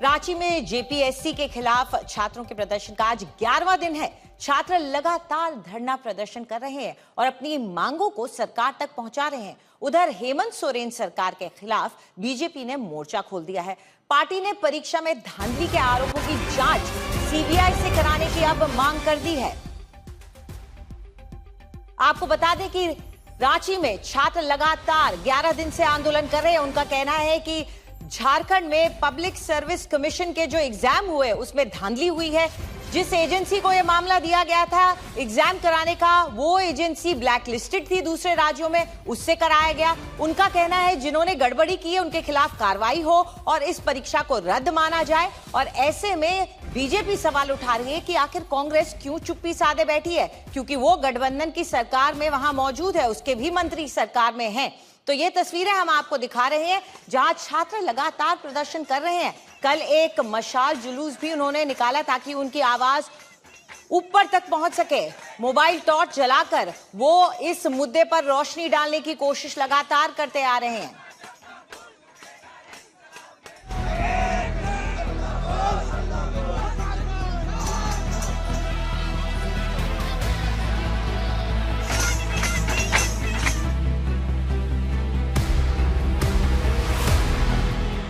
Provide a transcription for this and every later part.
रांची में जेपीएससी के खिलाफ छात्रों के प्रदर्शन का आज 11वां दिन है। छात्र लगातार धरना प्रदर्शन कर रहे हैं और अपनी मांगों को सरकार तक पहुंचा रहे हैं। उधर हेमंत सोरेन सरकार के खिलाफ बीजेपी ने मोर्चा खोल दिया है। पार्टी ने परीक्षा में धांधली के आरोपों की जांच सीबीआई से कराने की अब मांग कर दी है। आपको बता दें कि रांची में छात्र लगातार 11 दिन से आंदोलन कर रहे हैं। उनका कहना है कि झारखंड में पब्लिक सर्विस कमीशन के जो एग्जाम हुए उसमें धांधली हुई है। जिस एजेंसी को यह मामला दिया गया था एग्जाम कराने का, वो एजेंसी ब्लैक लिस्टेड थी दूसरे राज्यों में, उससे कराया गया। उनका कहना है जिन्होंने गड़बड़ी की है उनके खिलाफ कार्रवाई हो और इस परीक्षा को रद्द माना जाए। और ऐसे में बीजेपी सवाल उठा रही है कि आखिर कांग्रेस क्यों चुप्पी साधे बैठी है, क्योंकि वो गठबंधन की सरकार में वहां मौजूद है, उसके भी मंत्री सरकार में हैं। तो ये तस्वीरें हम आपको दिखा रहे हैं जहां छात्र लगातार प्रदर्शन कर रहे हैं। कल एक मशाल जुलूस भी उन्होंने निकाला ताकि उनकी आवाज ऊपर तक पहुंच सके। मोबाइल टॉर्च जलाकर वो इस मुद्दे पर रोशनी डालने की कोशिश लगातार करते आ रहे हैं।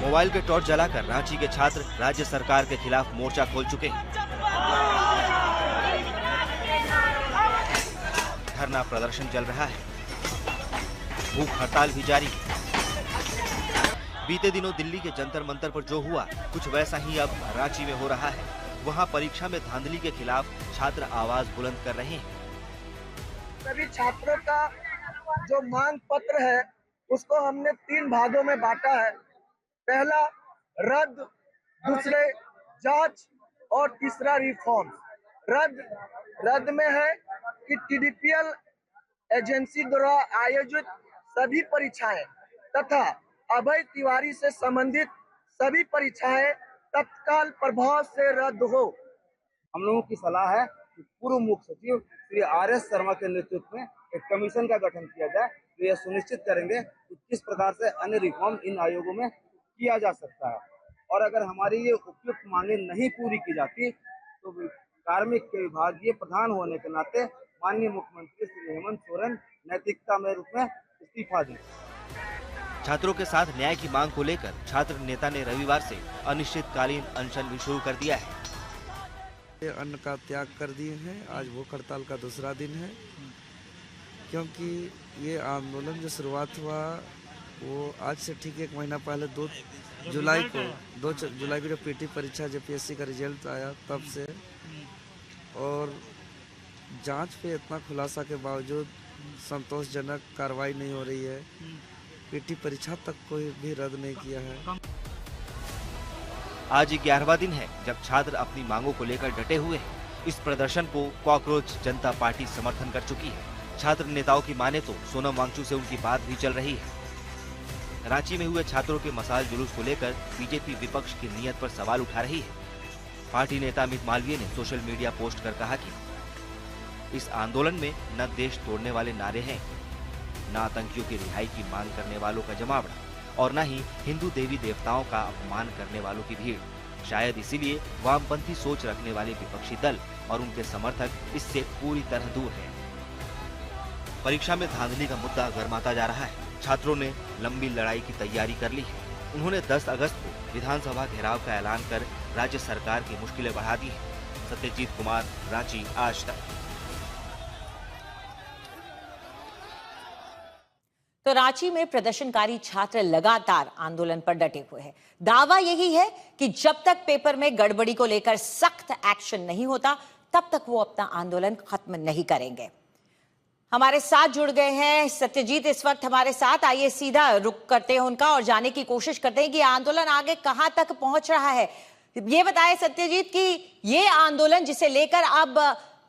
मोबाइल के टॉर्च जलाकर रांची के छात्र राज्य सरकार के खिलाफ मोर्चा खोल चुके हैं। धरना प्रदर्शन चल रहा है, भूख हड़ताल भी जारी है। बीते दिनों दिल्ली के जंतर मंतर पर जो हुआ कुछ वैसा ही अब रांची में हो रहा है। वहां परीक्षा में धांधली के खिलाफ छात्र आवाज बुलंद कर रहे हैं। सभी छात्रों का जो मांग पत्र है उसको हमने 3 भागों में बांटा है। पहला रद्द, दूसरे जांच और तीसरा रिफॉर्म। रद्द में है कि टीडीपीएल एजेंसी द्वारा आयोजित सभी परीक्षाएं तथा अभय तिवारी से संबंधित सभी परीक्षाएं तत्काल प्रभाव से रद्द हो। हम लोगों की सलाह है कि पूर्व मुख्य सचिव श्री आर.एस. शर्मा के नेतृत्व में एक कमीशन का गठन किया जाए जो यह सुनिश्चित करेंगे कि किस प्रकार से अन्य रिफॉर्म इन आयोगों में किया जा सकता है। और अगर हमारी ये उपयुक्त मांगे नहीं पूरी की जाती तो कार्मिक के विभागीय प्रधान होने के नाते माननीय मुख्यमंत्री श्री हेमंत सोरेन नैतिकता में रूप में इस्तीफा दें। छात्रों के साथ न्याय की मांग को लेकर छात्र नेता ने रविवार से अनिश्चितकालीन अनशन भी शुरू कर दिया है। अन्न का त्याग कर दिए हैं। आज भूख हड़ताल का दूसरा दिन है, क्योंकि ये आंदोलन जो शुरुआत हुआ वो आज से ठीक 1 महीना पहले 2 जुलाई को जो पीटी परीक्षा जेपीएससी का रिजल्ट आया तब से, और जांच पे इतना खुलासा के बावजूद संतोषजनक कार्रवाई नहीं हो रही है। पीटी परीक्षा तक कोई भी रद्द नहीं किया है। आज 11वां दिन है जब छात्र अपनी मांगों को लेकर डटे हुए हैं। इस प्रदर्शन को कॉकरोच जनता पार्टी समर्थन कर चुकी है। छात्र नेताओं की माने तो सोनम वांगचुक से उनकी बात भी चल रही है। रांची में हुए छात्रों के मसाल जुलूस को लेकर बीजेपी विपक्ष की नीयत पर सवाल उठा रही है। पार्टी नेता अमित मालवीय ने सोशल मीडिया पोस्ट कर कहा कि इस आंदोलन में न देश तोड़ने वाले नारे हैं, न आतंकियों की रिहाई की मांग करने वालों का जमावड़ा और न ही हिंदू देवी देवताओं का अपमान करने वालों की भीड़। शायद इसीलिए वामपंथी सोच रखने वाले विपक्षी दल और उनके समर्थक इससे पूरी तरह दूर हैं। परीक्षा में धांधली का मुद्दा गरमाता जा रहा है। छात्रों ने लंबी लड़ाई की तैयारी कर ली है। उन्होंने 10 अगस्त को विधानसभा घेराव का ऐलान कर राज्य सरकार की मुश्किलें बढ़ा दी हैं। सत्यजीत कुमार, रांची, आज तक। तो रांची में प्रदर्शनकारी छात्र लगातार आंदोलन पर डटे हुए हैं। दावा यही है कि जब तक पेपर में गड़बड़ी को लेकर सख्त एक्शन नहीं होता तब तक वो अपना आंदोलन खत्म नहीं करेंगे। हमारे साथ जुड़ गए हैं सत्यजीत इस वक्त हमारे साथ। आइए सीधा रुक करते हैं उनका और जानने की कोशिश करते हैं कि आंदोलन आगे कहां तक पहुंच रहा है। ये बताएं सत्यजीत कि ये आंदोलन जिसे लेकर अब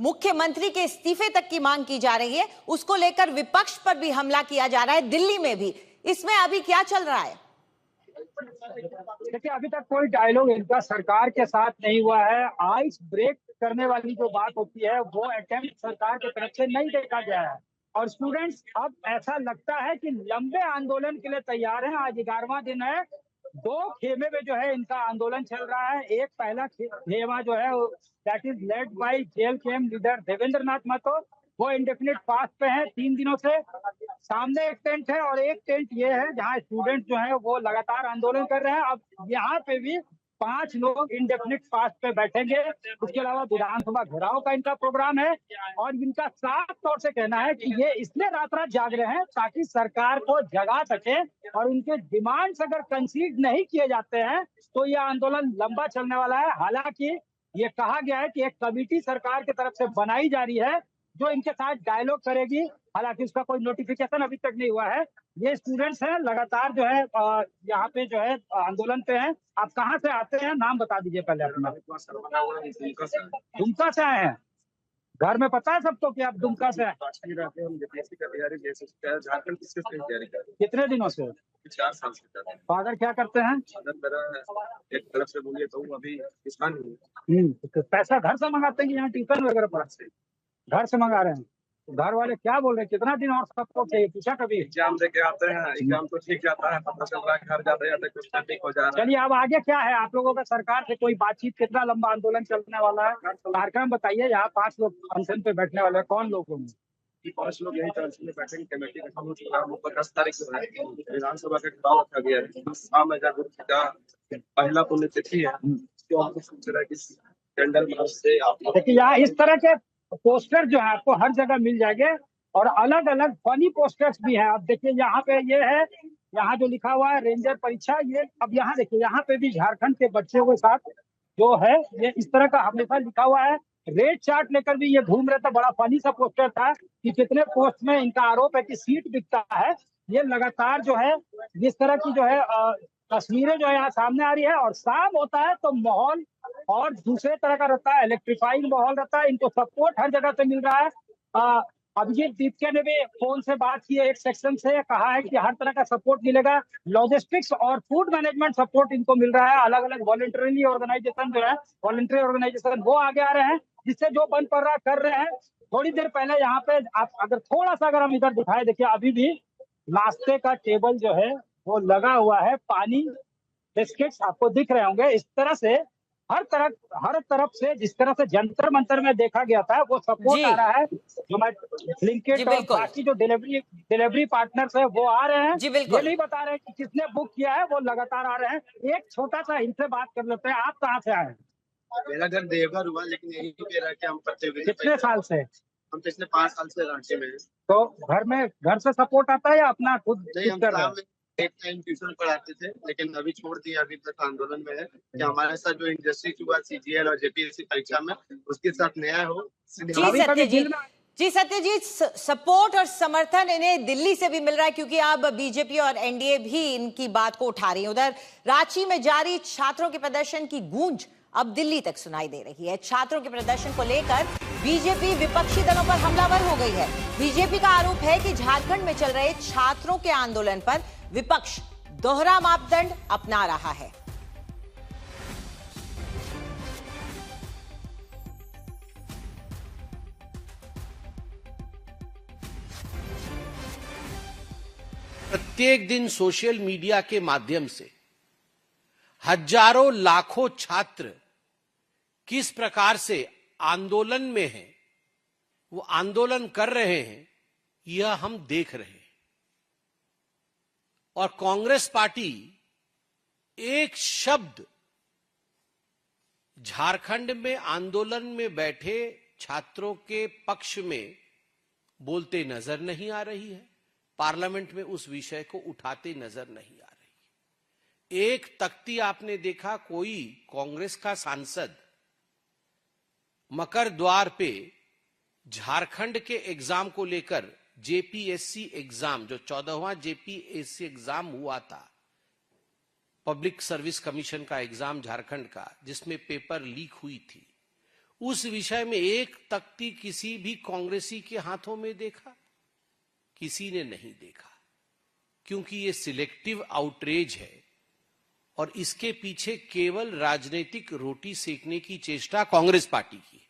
मुख्यमंत्री के इस्तीफे तक की मांग की जा रही है, उसको लेकर विपक्ष पर भी हमला किया जा रहा है, दिल्ली में भी, इसमें अभी क्या चल रहा है? देखिए, अभी तक कोई डायलॉग इनका सरकार के साथ नहीं हुआ है। आइस ब्रेक करने वाली जो बात होती है वो अटेम्प्ट सरकार की तरफ से नहीं देखा गया है और स्टूडेंट्स अब ऐसा लगता है कि लंबे आंदोलन के लिए तैयार हैं। आज 11वां दिन है दो खेमे में जो है इनका आंदोलन चल रहा है। एक पहला खेमा जो है that is led by jail camp leader Devendra Nath Mahato, वो इंडेफिनिट फास्ट पे है 3 दिनों से। सामने एक टेंट है और एक टेंट ये है जहां स्टूडेंट जो है वो लगातार आंदोलन कर रहे हैं। अब यहाँ पे भी 5 लोग इंडेफिनिट फास्ट पे बैठेंगे। उसके अलावा विधानसभा घेराव का इनका प्रोग्राम है और इनका साफ तौर से कहना है कि ये इसलिए रात रात जाग रहे हैं ताकि सरकार को जगा सके और उनके डिमांड्स अगर कंसीड नहीं किए जाते हैं तो ये आंदोलन लंबा चलने वाला है। हालांकि ये कहा गया है कि एक कमेटी सरकार की तरफ से बनाई जा रही है जो इनके साथ डायलॉग करेगी। हालांकि उसका कोई नोटिफिकेशन अभी तक नहीं हुआ है। ये स्टूडेंट्स हैं लगातार जो है यहाँ पे जो है आंदोलन पे हैं। आप कहाँ से आते हैं, नाम बता दीजिए पहले अपना। दुमका से आए हैं। घर में पता है सबको कि आप दुमका से आए? कितने दिनों से? 4 साल से। फादर क्या करते हैं? एक तरफ से बोलिए तो अभी किसान हूँ। तो पैसा घर से मंगाते हैं यहाँ ट्यूशन वगैरह पर से? घर से मंगा रहे हैं। तो घर वाले क्या बोल रहे हैं, कितना दिन और सबको चाहिए, पूछा कभी? एग्जाम देके आते हैं, एग्जाम तो ठीक जाता है, पता चल रहा है घर जाते जाते कुछ ठीक हो जा रहा है। चलिए अब आगे क्या है आप लोगों का, सरकार से कोई बातचीत, कितना लंबा आंदोलन चलने वाला है, कार्यक्रम बताइए। यहाँ 5 लोग अनशन पे बैठने वाले हैं, कौन लोग होंगे? 5 लोग यही अनशन में बैठेंगे। कमेटी का काम हो चुका है। 10 तारीख को है विधानसभा का चुनाव रखा गया है। शाम का पहला पुण्यतिथि है तो हमको सोच रहा है कि कैंडल मार्च से आप देखिए यहाँ इस तरह के पोस्टर जो है आपको हर जगह मिल जाएंगे और अलग अलग फनी पोस्टर्स भी हैं। अब देखिए यहाँ पे ये है, यहाँ जो लिखा हुआ है रेंजर परीक्षा, ये अब यहाँ देखिए यहाँ पे भी झारखंड के बच्चों के साथ जो है ये इस तरह का हमेशा लिखा हुआ है। रेट चार्ट लेकर भी ये घूम रहे थे। बड़ा फनी सा पोस्टर था कि कितने पोस्ट में इनका आरोप है कि सीट बिकता है। ये लगातार जो है जिस तरह की जो है तस्वीरें जो है यहाँ सामने आ रही है। और शाम होता है तो माहौल और दूसरे तरह का रहता है, इलेक्ट्रीफाइंग माहौल रहता है। इनको सपोर्ट हर जगह से मिल रहा है। अभिजीत दीपके ने भी फोन से बात की है एक सेक्शन से, कहा है कि हर तरह का सपोर्ट मिलेगा। लॉजिस्टिक्स और फूड मैनेजमेंट सपोर्ट इनको मिल रहा है। अलग अलग वॉलंटरी ऑर्गेनाइजेशन जो है, वॉलंटरी ऑर्गेनाइजेशन वो आगे आ रहे हैं, जिससे जो बन पड़ रहा कर रहे हैं। थोड़ी देर पहले यहाँ पे आप अगर थोड़ा सा अगर हम इधर दिखाए, देखिए अभी भी नाश्ते का टेबल जो है वो लगा हुआ है। पानी, बिस्किट्स आपको दिख रहे होंगे। इस तरह से हर तरफ से जिस तरह से जंतर मंतर में देखा गया था वो सपोर्ट आ रहा है। ब्लिंकिट और बाकी जो डिलीवरी पार्टनर्स है वो आ रहे हैं। ये नहीं बता रहे कि किसने बुक किया है, वो लगातार आ रहे हैं। एक छोटा सा इनसे बात कर लेते हैं। आप कहाँ से आए हैं? मेरा घर देवघर हुआ, लेकिन यही कह रहा है कि हम प्रतियोगिता। कितने साल से? हम पिछले 5 साल से रांची में हैं। तो घर से सपोर्ट आता है या अपना खुद कर रहे हैं? एक टाइम ट्यूशन पढ़ाते थे, लेकिन अभी छोड़ दिया। अभी तक आंदोलन में है कि हमारे साथ जो इंडस्ट्री हुआ CGL और JPSC परीक्षा में, उसके साथ न्याय हो। जी सत्यजीत, सपोर्ट और समर्थन इन्हें दिल्ली से भी मिल रहा है क्योंकि अब बीजेपी और एनडीए भी इनकी बात को उठा रही है। उधर रांची में जारी छात्रों के प्रदर्शन की गूंज अब दिल्ली तक सुनाई दे रही है। छात्रों के प्रदर्शन को लेकर बीजेपी विपक्षी दलों पर हमलावर हो गई है। बीजेपी का आरोप है कि झारखंड में चल रहे छात्रों के आंदोलन पर विपक्ष दोहरा मापदंड अपना रहा है। प्रत्येक दिन सोशल मीडिया के माध्यम से हजारों लाखों छात्र किस प्रकार से आंदोलन में हैं, वो आंदोलन कर रहे हैं, यह हम देख रहे हैं। और कांग्रेस पार्टी एक शब्द झारखंड में आंदोलन में बैठे छात्रों के पक्ष में बोलते नजर नहीं आ रही है। पार्लियामेंट में उस विषय को उठाते नजर नहीं आ रही। एक तख्ती आपने देखा, कोई कांग्रेस का सांसद मकर द्वार पे झारखंड के एग्जाम को लेकर, JPSC एग्जाम, जो 14वां JPSC एग्जाम हुआ था, पब्लिक सर्विस कमीशन का एग्जाम झारखंड का, जिसमें पेपर लीक हुई थी, उस विषय में एक तख्ती किसी भी कांग्रेसी के हाथों में देखा? किसी ने नहीं देखा, क्योंकि ये सिलेक्टिव आउटरीच है और इसके पीछे केवल राजनीतिक रोटी सेकने की चेष्टा कांग्रेस पार्टी की है।